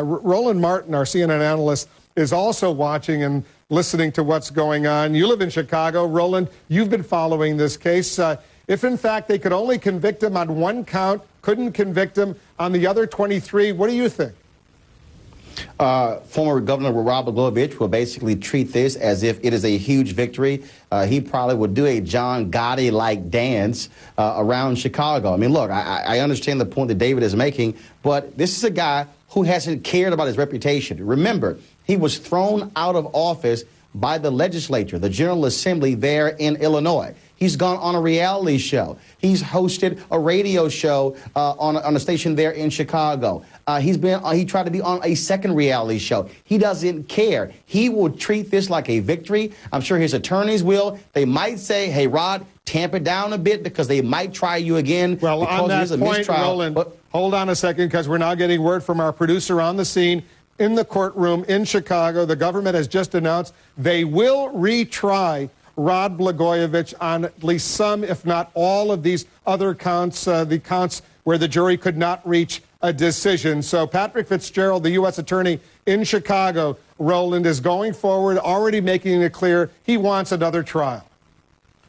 Roland Martin, our CNN analyst, is also watching and listening to what's going on. You live in Chicago. Roland, you've been following this case. If, in fact, they could only convict him on one count, couldn't convict him on the other 23, what do you think? Former Governor Rod Blagojevich will basically treat this as if it is a huge victory. He probably would do a John Gotti-like dance around Chicago. I mean, look, I understand the point that David is making, but this is a guy who hasn't cared about his reputation. Remember, he was thrown out of office by the legislature, the General Assembly there in Illinois. He's gone on a reality show. He's hosted a radio show on a station there in Chicago. He tried to be on a second reality show. He doesn't care. He will treat this like a victory. I'm sure his attorneys will. They might say, hey, Rod, tamp it down a bit because they might try you again. Well, on that point, Roland, hold on a second, because we're now getting word from our producer on the scene in the courtroom in Chicago. The government has just announced they will retry Rod Blagojevich on at least some, if not all, of these other counts, the counts where the jury could not reach a decision. So Patrick Fitzgerald, the U.S. attorney in Chicago, Roland, is going forward, already making it clear he wants another trial.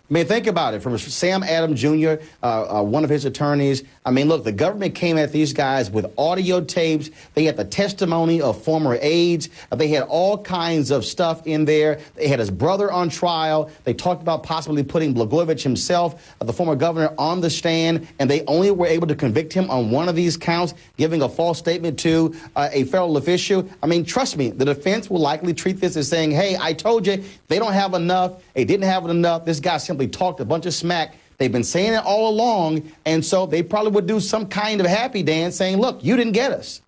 I mean, think about it. From Sam Adams Jr., one of his attorneys. I mean, look, the government came at these guys with audio tapes. They had the testimony of former aides. They had all kinds of stuff in there. They had his brother on trial. They talked about possibly putting Blagojevich himself, the former governor, on the stand, and they only were able to convict him on one of these counts, giving a false statement to a federal official. I mean, trust me, the defense will likely treat this as saying, hey, I told you, they don't have enough. They didn't have enough. This guy simply talked a bunch of smack. They've been saying it all along, and so they probably would do some kind of happy dance saying, look, you didn't get us.